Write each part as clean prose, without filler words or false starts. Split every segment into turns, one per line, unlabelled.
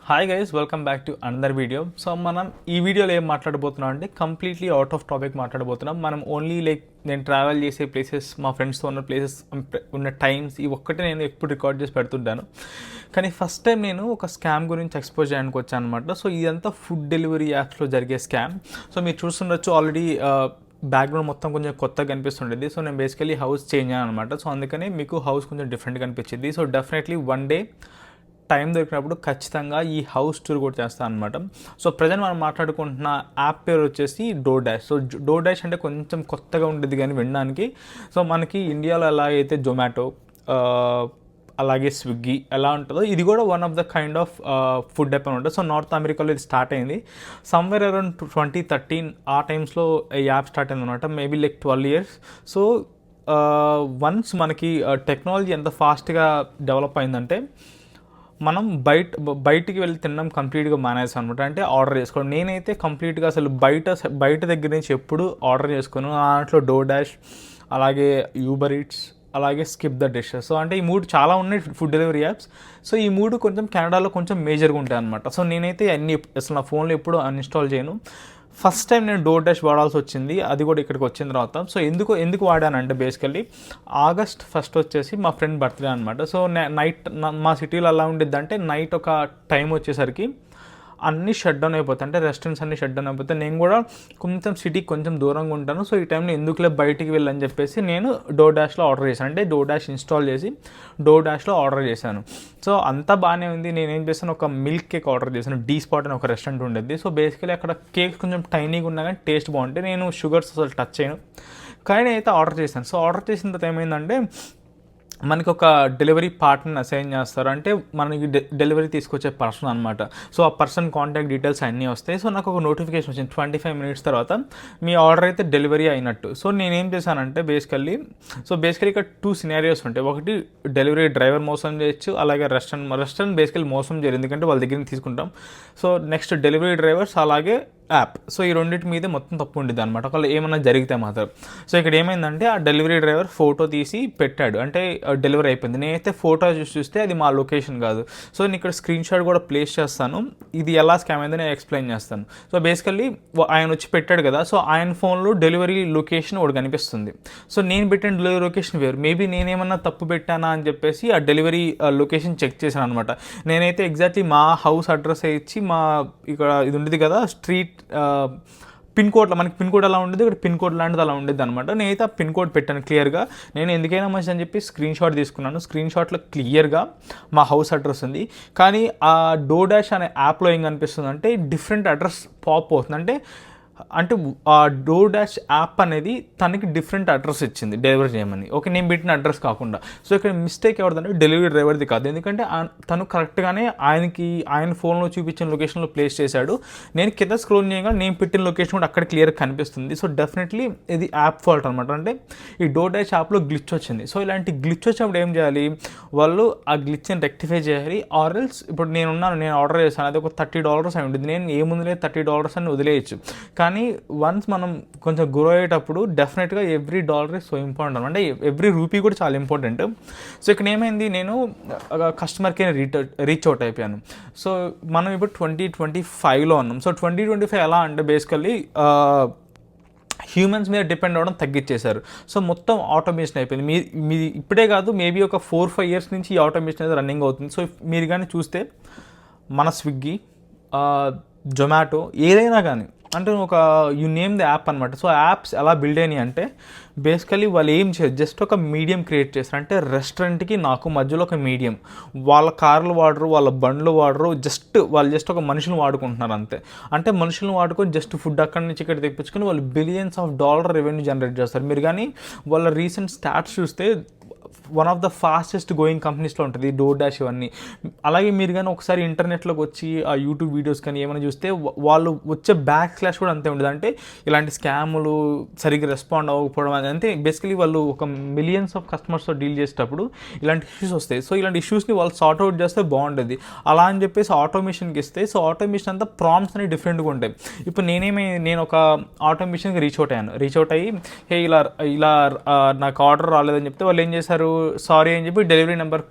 Hi guys, welcome back to another video. So మనం ఈ వీడియోలో ఏం మాట్లాడబోతున్నాం అంటే కంప్లీట్లీ అవుట్ ఆఫ్ టాపిక్ మాట్లాడబోతున్నాం. మనం ఓన్లీ నేను ట్రావెల్ చేసే ప్లేసెస్, మా ఫ్రెండ్స్తో ఉన్న ప్లేసెస్, ఉన్న టైమ్స్, ఈ ఒక్కటే నేను ఎప్పుడు రికార్డ్ చేసి పెడుతుంటాను. కానీ ఫస్ట్ టైం నేను ఒక స్కామ్ గురించి ఎక్స్పోజ్ చేయడానికి వచ్చాను అనమాట. సో ఇదంతా ఫుడ్ డెలివరీ యాప్స్లో జరిగే స్కామ్. సో మీరు చూస్తుండొచ్చు ఆల్రెడీ బ్యాక్గ్రౌండ్ మొత్తం కొంచెం కొత్తగా కనిపిస్తుండేది. సో నేను బేసికలీ హౌస్ చేంజ్ అయ్యాను అనమాట. సో అందుకని మీకు హౌస్ కొంచెం డిఫరెంట్గా కనిపించింది. So definitely one day time దొరికినప్పుడు ఖచ్చితంగా ఈ హౌస్ టూర్ కూడా చేస్తాను అనమాట. సో ప్రజెంట్ మనం మాట్లాడుకుంటున్న యాప్ పేరు వచ్చేసి door dash. So door dash అంటే కొంచెం కొత్తగా ఉండేది కానీ వినడానికి. సో మనకి ఇండియాలో ఎలా అయితే జొమాటో, అలాగే స్విగ్గీ ఎలా ఉంటుందో ఇది కూడా one of the kind of food app అని ఉంటుంది. సో నార్త్ అమెరికాలో ఇది స్టార్ట్ అయింది సమ్వేర్ అరౌండ్ 2013 ఆ టైమ్స్లో ఈ యాప్ స్టార్ట్ అయింది అనమాట. Maybe 12 years. సో వన్స్ మనకి టెక్నాలజీ ఎంత ఫాస్ట్గా డెవలప్ అయిందంటే మనం బయటికి వెళ్ళి తినడం కంప్లీట్గా మానేసాం అనమాట. అంటే ఆర్డర్ చేసుకోవడం. నేనైతే కంప్లీట్గా అసలు బయట దగ్గర నుంచి ఎప్పుడు ఆర్డర్ చేసుకుని దాంట్లో డోర్ డాష్, అలాగే యూబర్ ఈట్స్, అలాగే స్కిప్ ద డిషెస్. సో అంటే ఈ మూడు చాలా ఉన్నాయి ఫుడ్ డెలివరీ యాప్స్. సో ఈ మూడు కొంచెం కెనడాలో కొంచెం మేజర్గా ఉంటాయి అనమాట. సో నేనైతే అన్ని అసలు నా ఫోన్లో ఎప్పుడు అన్ఇన్స్టాల్ చేయను. ఫస్ట్ టైం నేను డోర్ డాష్ వాడాల్సి వచ్చింది, అది కూడా ఇక్కడికి వచ్చిన తర్వాత. సో ఎందుకు వాడానంటే బేసికల్లీ August 1st వచ్చేసి మా ఫ్రెండ్ బర్త్డే అనమాట. సో నైట్ మా సిటీలో ఎలా ఉండిద్ది అంటే నైట్ ఒక టైం వచ్చేసరికి అన్నీ షట్ డౌన్ అయిపోతాయి. అంటే రెస్టారెంట్స్ అన్నీ షట్ డౌన్ అయిపోతాయి. నేను కూడా కొంచెం సిటీకి కొంచెం దూరంగా ఉంటాను. సో ఈ టైంలో ఎందుకులే బయటికి వెళ్ళని చెప్పేసి నేను డోర్ డాష్లో ఆర్డర్ చేశాను. అంటే డోర్ డాష్ ఇన్స్టాల్ చేసి డోర్ డాష్లో ఆర్డర్ చేశాను. సో అంతా బాగానే ఉంది. నేనేం చేశాను, ఒక మిల్క్ కేక్ ఆర్డర్ చేశాను. డీ స్పాట్ అని ఒక రెస్టారెంట్ ఉండేది. సో బేసికలీ అక్కడ కేక్ కొంచెం టైనీగా ఉన్నా కానీ టేస్ట్ బాగుంటుంది. నేను షుగర్స్ అసలు టచ్ చేయను, కానీ అయితే ఆర్డర్ చేశాను. సో ఆర్డర్ చేసిన తర్వాత ఏమైందంటే మనకి ఒక డెలివరీ పార్ట్నర్ని అసైన్ చేస్తారు. అంటే మనకి డెలివరీ తీసుకొచ్చే పర్సన్ అనమాట. సో ఆ పర్సన్ కాంటాక్ట్ డీటెయిల్స్ అన్నీ వస్తాయి. సో నాకు ఒక నోటిఫికేషన్ వచ్చింది 25 minutes తర్వాత మీ ఆర్డర్ అయితే డెలివరీ అయినట్టు. సో నేనేం చేశానంటే బేసికల్లీ ఇక్కడ 2 scenarios ఉంటాయి. ఒకటి డెలివరీ డ్రైవర్ మోసం చేయొచ్చు, అలాగే రెస్టారెంట్ బేసికల్లీ మోసం చేయరు, ఎందుకంటే వాళ్ళ దగ్గర తీసుకుంటాం. సో నెక్స్ట్ డెలివరీ డ్రైవర్స్, అలాగే యాప్. సో ఈ రెండింటి మీదే మొత్తం తప్పు ఉండేది అనమాట, ఒకవేళ ఏమన్నా జరిగితే మాత్రం. సో ఇక్కడ ఏమైందంటే ఆ డెలివరీ డ్రైవర్ ఫోటో తీసి పెట్టాడు, అంటే డెలివరీ అయిపోయింది. నేనైతే ఫోటో చూస్తే అది మా లొకేషన్ కాదు. సో నేను ఇక్కడ స్క్రీన్ షాట్ కూడా ప్లేస్ చేస్తాను. ఇది ఎలా స్కామ్ అయిందో నేను ఎక్స్ప్లెయిన్ చేస్తాను. సో బేసికల్లీ ఆయన వచ్చి పెట్టాడు కదా, సో ఆయన ఫోన్లో డెలివరీ లొకేషన్ ఒకటి కనిపిస్తుంది. సో నేను పెట్టిన డెలివరీ లొకేషన్ వేరు. మేబీ నేనేమన్నా తప్పు పెట్టానా అని చెప్పేసి ఆ డెలివరీ లొకేషన్ చెక్ చేశాను అనమాట. నేనైతే ఎగ్జాక్ట్లీ మా హౌస్ అడ్రస్ ఇచ్చి మా ఇక్కడ ఇది ఉండేది కదా స్ట్రీట్ పిన్ కోడ్లో, మనకి పిన్ కోడ్ అలా ఉండేది, ఇక్కడ పిన్ కోడ్ లాంటిది అలా ఉండేది అనమాట. నేనైతే ఆ పిన్ కోడ్ పెట్టాను క్లియర్గా. నేను ఎందుకైనా మంచి అని చెప్పి స్క్రీన్ షాట్ తీసుకున్నాను. స్క్రీన్ షాట్లో క్లియర్గా మా హౌస్ అడ్రస్ ఉంది. కానీ ఆ డోర్ డాష్ అనే యాప్లో ఏం కనిపిస్తుంది అంటే డిఫరెంట్ అడ్రస్ పాప్ అవుతుంది. అంటే ఆ డోర్ డాష్ యాప్ అనేది తనకి డిఫరెంట్ అడ్రస్ ఇచ్చింది డెలివరీ చేయమని. ఓకే, నేను పెట్టిన అడ్రస్ కాకుండా. సో ఇక్కడ మిస్టేక్ ఎవరిదంటే డెలివరీ డ్రైవర్ది కాదు, ఎందుకంటే తను కరెక్ట్గానే ఆయన ఫోన్లో చూపించిన లొకేషన్లో ప్లేస్ చేశాడు. నేను కింద స్క్రోల్ చేయగా నేను పెట్టిన లొకేషన్ కూడా అక్కడ క్లియర్గా కనిపిస్తుంది. సో డెఫినెట్లీ ఇది యాప్ ఫాల్ట్ అనమాట. అంటే ఈ డోర్ డాష్ యాప్లో గ్లిచ్ వచ్చింది. సో ఇలాంటి గ్లిచ్ వచ్చినప్పుడు ఏం చేయాలి, వాళ్ళు ఆ గ్లిచ్ని రెక్టిఫై చేయాలి. ఆర్ఎల్స్ ఇప్పుడు నేను ఆర్డర్ చేశాను, అది ఒక $30 అయి ఉంటుంది. నేను ఏముందిలే $30 అని వదిలేయచ్చు. కానీ వన్స్ మనం కొంచెం గ్రో అయ్యేటప్పుడు డెఫినెట్గా every dollar is so important, అంటే ఎవ్రీ రూపీ కూడా చాలా ఇంపార్టెంట్. సో ఇక్కడ ఏమైంది, నేను కస్టమర్కి రీచ్ అవుట్ అయిపోయాను. సో మనం ఇప్పుడు 2025లో ఉన్నాం. సో 2025 ఎలా అంటే బేసికల్లీ హ్యూమన్స్ మీద డిపెండ్ అవ్వడం తగ్గించేశారు. సో మొత్తం ఆటోమేషన్ అయిపోయింది. మీ ఇప్పుడే కాదు, మేబీ ఒక 4-5 years నుంచి ఈ ఆటోమేషన్ అనేది రన్నింగ్ అవుతుంది. సో మీరు కానీ చూస్తే మన స్విగ్గీ, జొమాటో, ఏదైనా కానీ, అంటే ఒక యు నేమ్ ద యాప్ అనమాట. సో యాప్స్ ఎలా బిల్డ్ అయినాయి అంటే బేసికలీ వాళ్ళు ఏం చేయరు, జస్ట్ ఒక మీడియం క్రియేట్ చేస్తారు. అంటే రెస్టారెంట్కి నాకు మధ్యలో ఒక మీడియం. వాళ్ళ కార్లు వాడరు, వాళ్ళ బండ్లు వాడరు, వాళ్ళు జస్ట్ ఒక మనుషులు వాడుకుంటున్నారు అంతే. అంటే మనుషులను వాడుకొని జస్ట్ ఫుడ్ అక్కడి నుంచి ఇక్కడ తెప్పించుకొని వాళ్ళు $billions రెవెన్యూ జనరేట్ చేస్తారు. మీరు కానీ వాళ్ళ రీసెంట్ స్టాట్స్ చూస్తే one of the fastest going కంపెనీస్లో ఉంటుంది డోర్ డాష్ ఇవన్నీ. అలాగే మీరు కానీ ఒకసారి ఇంటర్నెట్లోకి వచ్చి ఆ యూట్యూబ్ వీడియోస్ కానీ ఏమైనా చూస్తే వాళ్ళు వచ్చే బ్యాక్ కూడా అంతే ఉంటుంది. అంటే ఇలాంటి స్కాములు, సరిగ్గా రెస్పాండ్ అవ్వకపోవడం, అంటే బేసికలీ వాళ్ళు ఒక మిలియన్స్ ఆఫ్ కస్టమర్స్తో డీల్ చేసేటప్పుడు ఇలాంటి ఇష్యూస్ వస్తాయి. సో ఇలాంటి ఇష్యూస్ని వాళ్ళు సార్ట్ అవుట్ చేస్తే బాగుంటుంది. అలా అని చెప్పేసి ఆటోమేషన్కి ఇస్తే, సో ఆటోమేషన్ అంతా ప్రాంప్ట్స్ అనేవి డిఫరెంట్గా ఉంటాయి. ఇప్పుడు నేను ఒక ఆటోమేషన్కి రీచ్ అవుట్ అయ్యి ఇలా నాకు ఆర్డర్ రాలేదని చెప్తే వాళ్ళు ఏం చేశారు, సారీ అని చెప్పి డెలివరీ నెంబర్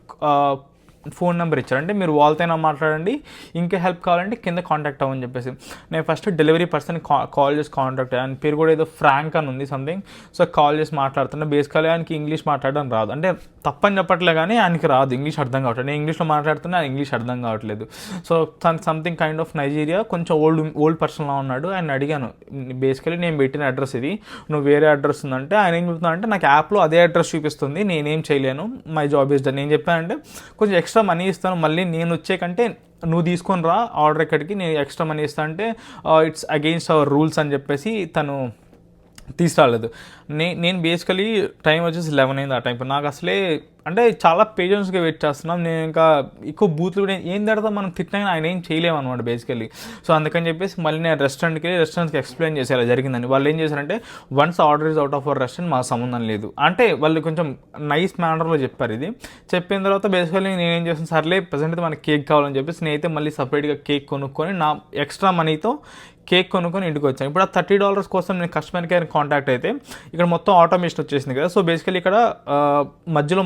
ఫోన్ నెంబర్ ఇచ్చారు. అంటే మీరు వాళ్ళతోనే మాట్లాడండి, ఇంకా హెల్ప్ కావాలంటే కింద కాంటాక్ట్ అవ్వని చెప్పేసి. నేను ఫస్ట్ డెలివరీ పర్సన్ కాల్ చేసి కాంటాక్ట్ అయ్యాను. పేరు కూడా ఏదో ఫ్రాంక్ అని ఉంది సంథింగ్. సో కాల్ చేసి మాట్లాడుతున్నా. బేసికలీ ఆయనకి ఇంగ్లీష్ మాట్లాడడం రాదు. అంటే తప్పని చెప్పట్లే కానీ ఆయనకి రాదు, ఇంగ్లీష్ అర్థం కావట్లేదు. నేను ఇంగ్లీష్లో మాట్లాడుతున్నా, ఇంగ్లీష్ అర్థం కావట్లేదు. So something kind of Nigeria, కొంచెం ఓల్డ్ పర్సన్లా ఉన్నాడు. ఆయన అడిగాను, బేసికలీ నేను పెట్టిన అడ్రస్ ఇది, నువ్వు వేరే అడ్రస్ ఉందంటే ఆయన ఏం చెప్తున్నా అంటే నాకు యాప్లో అదే అడ్రస్ చూపిస్తుంది, నేనేం చేయలేను, మై జాబ్ ఇస్ డన్. నేను చెప్పానంటే కొంచెం ఎక్స్ట్రా మనీ ఇస్తాను, మళ్ళీ నేను వచ్చే కంటే నువ్వు తీసుకొని రా ఆర్డర్ ఎక్కడికి, నేను ఎక్స్ట్రా మనీ ఇస్తా అంటే ఇట్స్ అగెయిన్స్ట్ అవర్ రూల్స్ అని చెప్పేసి తను తీసుకురాలేదు. నేను బేసికలీ టైం వచ్చేసి 11 అయింది. ఆ టైం నాకు అసలే అంటే చాలా పేషెన్స్గా వెయిట్ చేస్తున్నాం. నేను ఇంకా ఎక్కువ బూతులు కూడా ఏం తిడతా, మనం తిట్టినా ఆయన ఏం చేయలేము అనమాట బేసికలీ. సో అందుకని చెప్పేసి మళ్ళీ నేను రెస్టారెంట్కి ఎక్స్ప్లెయిన్ చేసి ఇలా జరిగిందని. వాళ్ళు ఏం చేశారంటే once order is out of our restaurant మాకు సంబంధం లేదు అంటే వాళ్ళు కొంచెం నైస్ మేనర్లో చెప్పారు. ఇది చెప్పిన తర్వాత బేసికలీ నేనేం చేస్తాను, సర్లే ప్రజెంట్ అయితే మనకి కేక్ కావాలని చెప్పేసి నేనైతే మళ్ళీ సపరేట్గా కేక్ కొనుక్కొని నా ఎక్స్ట్రా మనీతో కేక్ కొనుక్కొని ఇంటికి వచ్చాను. ఇప్పుడు ఆ $30 కోసం నేను కస్టమర్ కేర్ కాంటాక్ట్ అయితే ఇక్కడ మొత్తం ఆటోమేషన్ వచ్చేసింది కదా. సో బేసికలీ ఇక్కడ మధ్యలో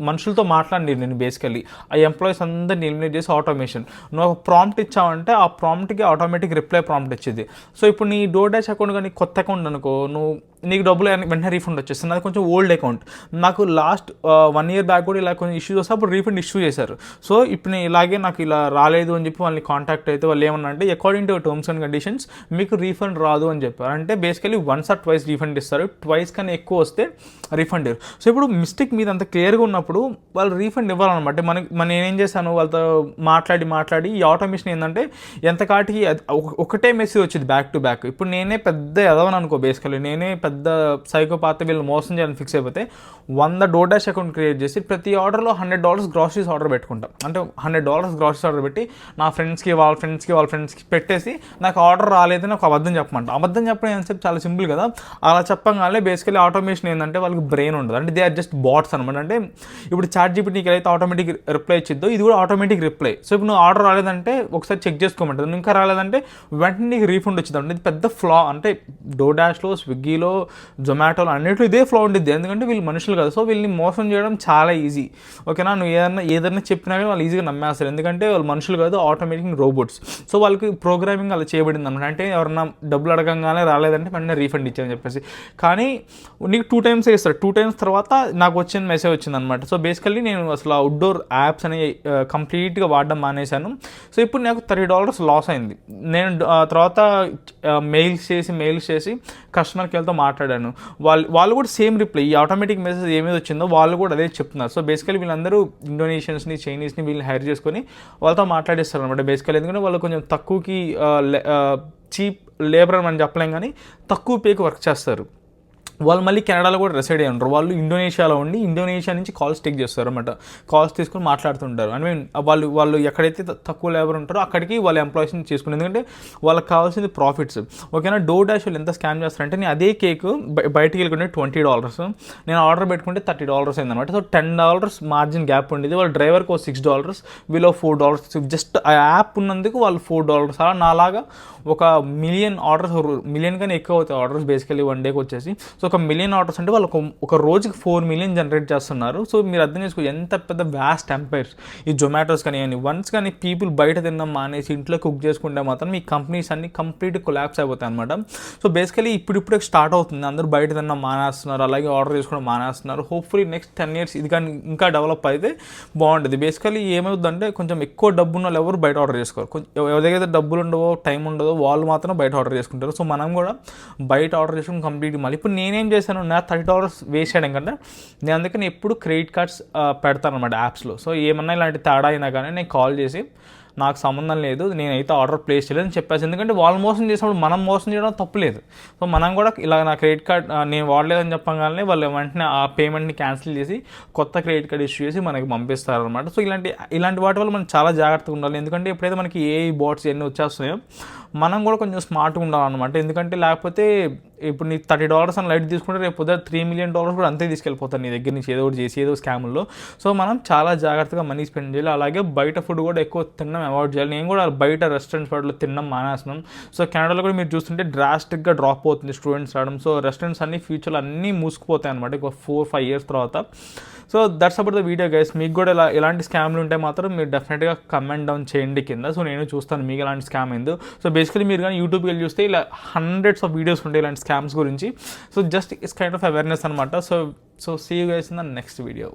మనుషులతో మాట్లాడి నేను బేసికలీ ఆ ఎంప్లాయీస్ అందరిని ఎలిమినేట్ చేసి ఆటోమేషన్. నువ్వు ఒక ప్రాంప్ట్ ఇచ్చావంటే ఆ ప్రాంప్ట్కి ఆటోమేటిక్ రిప్లై ప్రాంప్ట్ ఇచ్చింది. సో ఇప్పుడు నీ DoorDash అకౌంట్ కానీ కొత్త అకౌంట్ అనుకో, నీకు డబ్బులు వెంటనే రీఫండ్ వచ్చేస్తుంది. అది కొంచెం ఓల్డ్ అకౌంట్. నాకు లాస్ట్ 1 year బ్యాక్ కూడా ఇలా కొంచెం ఇష్యూస్ వస్తే అప్పుడు రీఫండ్ ఇష్యూ చేశారు. సో ఇప్పుడు నేను ఇలాగే నాకు ఇలా రాలేదు అని చెప్పి వాళ్ళని కాంటాక్ట్ అయితే వాళ్ళు ఏమన్నా అంటే according to terms and conditions మీకు రీఫండ్ రాదు అని చెప్పారు. అంటే basically once or twice refund ఇస్తారు, ట్వైస్ కన్నా ఎక్కువ వస్తే రీఫండ్ ఇవ్వరు. సో ఇప్పుడు మిస్టేక్ మీద అంత క్లియర్గా ఉన్నప్పుడు వాళ్ళు రీఫండ్ ఇవ్వాలన్నమాట. మనం నేనేం చేశాను, వాళ్ళతో మాట్లాడి ఈ ఆటోమేషన్ ఏంటంటే ఎంత కాటికి ఒకటే మెసేజ్ వచ్చింది బ్యాక్ టు బ్యాక్. ఇప్పుడు నేనే పెద్ద ఎదవని అనుకో, బేసికలీ నేనే పెద్ద సైకోపాత్, వీళ్ళు మోసం చేయాలని ఫిక్స్ అయిపోతే 100 DoorDash అకౌంట్ క్రియేట్ చేసి ప్రతి ఆర్డర్లో $100 గ్రాసరీస్ ఆర్డర్ పెట్టుకుంటాం. అంటే $100 గ్రాసరీస్ ఆర్డర్ పెట్టి నా వాళ్ళ ఫ్రెండ్స్కి పెట్టేసి నాకు ఆర్డర్ రాలేదని ఒక అబద్ధం చెప్పమంట. అబద్ధం చెప్పడం ఎంతసేపు, చాలా సింపుల్ కదా. అలా చెప్పగానే బేసికలీ ఆటోమేషన్ ఏంటంటే వాళ్ళకి బ్రెయిన్ ఉండదు. అంటే దే ఆర్ జస్ట్ బాట్స్ అనమాట. అంటే ఇప్పుడు ChatGPT నీకు అయితే ఆటోమేటిక్ రిప్లై ఇచ్చిద్దో ఇది కూడా ఆటోమేటిక్ రిప్లై. సో ఇప్పుడు నువ్వు ఆర్డర్ రాలేదంటే ఒకసారి చెక్ చేసుకోమంటుంది, నువ్వు ఇంకా రాలేదంటే వెంటనే నీకు రీఫండ్ వచ్చింది. అంటే ఇది పెద్ద ఫ్లా. అంటే DoorDashలో, స్విగ్గీలో, జొమాటోలో అన్నింటిలో ఇదే ఫ్లో ఉంటుంది. ఎందుకంటే వీళ్ళు మనుషులు కదా. సో వీళ్ళని మోసం చేయడం చాలా ఈజీ. ఓకేనా, నువ్వు ఏదైనా చెప్పినా కానీ వాళ్ళు ఈజీగా నమ్మేస్తారు. ఎందుకంటే వాళ్ళు మనుషులు కాదు, ఆటోమేటిక్ రోబోట్స్. సో వాళ్ళకి ప్రోగ్రామింగ్ అలా చేయబడింది అనమాట. అంటే ఎవరన్నా డబ్బులు అడగంగానే రాలేదంటే వెంటనే రీఫండ్ ఇచ్చాయని చెప్పేసి. కానీ నీకు 2 times ఇస్తారు. 2 times తర్వాత నాకు వచ్చిన మెసేజ్ వచ్చింది అనమాట. సో బేసికల్లీ నేను అసలు అవుట్డోర్ యాప్స్ అనేవి కంప్లీట్గా వాడడం మానేశాను. సో ఇప్పుడు నాకు $30 లాస్ అయింది. నేను తర్వాత మెయిల్స్ చేసి కస్టమర్ కేర్తో మాట్లాడాను. వాళ్ళు కూడా సేమ్ రిప్లై, ఈ ఆటోమేటిక్ మెసేజ్ ఏమేది వచ్చిందో వాళ్ళు కూడా అదే చెప్తున్నారు. సో బేసికలీ వీళ్ళందరూ ఇండోనేషియన్స్ని, చైనీస్ని వీళ్ళు హైర్ చేసుకొని వాళ్ళతో మాట్లాడిస్తారు అనమాట బేసికలీ. ఎందుకంటే వాళ్ళు కొంచెం తక్కువకి చీప్ లేబర్ అని చెప్పలేం కానీ తక్కువ పేకి వర్క్ చేస్తారు. వాళ్ళు మళ్ళీ కెనడాలో కూడా రెసైడ్ అయ్యి ఉంటారు. వాళ్ళు ఇండోనేషియాలో ఉండి ఇండోనేషియా నుంచి కాల్స్ టేక్ చేస్తారు అనమాట. కాల్స్ తీసుకొని మాట్లాడుతుంటారు. ఐ మీన్ వాళ్ళు ఎక్కడైతే తక్కువ లేబర్ ఉంటారో అక్కడికి వాళ్ళ ఎంప్లాయీస్ని చేసుకుని, ఎందుకంటే వాళ్ళకి కావాల్సింది ప్రాఫిట్స్. ఓకేనా, DoorDash వాళ్ళు ఎంత స్కామ్ చేస్తారంటే నేను అదే కేక్ బయటికి వెళ్ళుకుంటే $20, నేను ఆర్డర్ పెట్టుకుంటే $30 అయిందనమాట. సో $10 మార్జిన్ గ్యాప్ ఉండేది. వాళ్ళ డ్రైవర్కి $6, వీళ్ళు $4. జస్ట్ ఆ యాప్ ఉన్నందుకు వాళ్ళు $4. అలా నాలాగా 1 million ఆర్డర్స్, మిలియన్ కానీ ఎక్కువ అవుతాయి ఆర్డర్స్ బేసికలీ వన్ డేకి వచ్చేసి. సో 1 million ఆర్డర్స్ అంటే వాళ్ళు ఒక రోజుకి 4 million జనరేట్ చేస్తున్నారు. సో మీరు అర్థం చేసుకో ఎంత పెద్ద వ్యాస్ట్ ఎంపైర్స్ ఈ జొమాటోస్ కానీ అని. వన్స్ కానీ పీపుల్ బయట తినడం మానేసి ఇంట్లో కుక్ చేసుకుంటే మాత్రం మీ కంపెనీస్ అన్ని కంప్లీట్ కొలాప్స్ అయిపోతాయి అనమాట. సో బేసికలీ ఇప్పుడిప్పుడే స్టార్ట్ అవుతుంది. అందరూ బయట తినడం మానేస్తున్నారు, అలాగే ఆర్డర్ చేసుకోవడం మానేస్తున్నారు. హోప్ఫుల్లీ నెక్స్ట్ 10 years ఇది కానీ ఇంకా డెవలప్ అయితే బాగుంటుంది. బేసికలీ ఏమవుతుందంటే కొంచెం ఎక్కువ డబ్బు ఉన్న వాళ్ళు ఎవరు బయట ఆర్డర్ చేసుకోరు. ఎవరికైతే డబ్బులు ఉండవో, టైం ఉండదో వాళ్ళు మాత్రం బయట ఆర్డర్ చేసుకుంటారు. సో మనం కూడా బయట ఆర్డర్ చేసుకుని కంప్లీట్ మళ్ళీ. ఇప్పుడు నేనేం చేశాను, నా $30 వేస్ట్ చేయడం కంటే నేను అందుకని ఎప్పుడు క్రెడిట్ కార్డ్స్ పెడతాను అనమాట యాప్స్లో. సో ఏమన్నా ఇలాంటి తేడా అయినా కానీ నేను కాల్ చేసి నాకు సంబంధం లేదు, నేనైతే ఆర్డర్ ప్లేస్ చేయలేదని చెప్పేసి. ఎందుకంటే వాళ్ళు మోసం చేసినప్పుడు మనం మోసం చేయడం తప్పులేదు. సో మనం కూడా ఇలా నా క్రెడిట్ కార్డ్ నేను వాడలేదని చెప్పగానే వాళ్ళు వెంటనే ఆ పేమెంట్ని క్యాన్సిల్ చేసి కొత్త క్రెడిట్ కార్డ్ ఇష్యూ చేసి మనకి పంపిస్తారనమాట. సో ఇలాంటి వాటి వల్ల మనం చాలా జాగ్రత్తగా ఉండాలి. ఎందుకంటే ఎప్పుడైతే మనకి ఏ బాట్స్ ఎన్ని వచ్చేస్తున్నాయో మనం కూడా కొంచెం స్మార్ట్గా ఉండాలన్నమాట. ఎందుకంటే లేకపోతే ఇప్పుడు నీ $30 అని లైట్ తీసుకుంటే రేపు పొద్దున $3 million కూడా అంతే తీసుకెళ్ళిపోతారు నీ దగ్గర నుంచి, ఏదో ఒకటి చేసి ఏదో స్కామ్లో. సో మనం చాలా జాగ్రత్తగా మనీ స్పెండ్ చేయాలి. అలాగే బయట ఫుడ్ కూడా ఎక్కువ తినడం అవాయిడ్ చేయాలి. నేను కూడా బయట రెస్టారెంట్స్ వాటిలో తినడం మానేస్తున్నాం. సో కెనడాలో కూడా మీరు చూస్తుంటే డ్రాస్టిక్గా డ్రాప్ అవుతుంది స్టూడెంట్స్ రావడం. సో రెస్టారెంట్స్ అన్ని ఫ్యూచర్లో అన్నీ మూసుకుపోతాయి అనమాట ఒక 4-5 years తర్వాత. So that's about the video guys. మీకు కూడా ఎలాంటి స్కామ్లు ఉంటే మాత్రం మీరు డెఫినెట్గా కమెంట్ డౌన్ చేయండి కింద. సో నేను చూస్తాను మీకు ఎలాంటి స్కామ్ అయిందో. సో బేసికలీ మీరు కానీ యూట్యూబ్కి వెళ్ళి చూస్తే ఇలా హండ్రెడ్స్ ఆఫ్ వీడియోస్ ఉంటాయి ఇలాంటి స్కామ్స్ గురించి. So just it's kind of awareness అనమాట. So see you guys in the next video.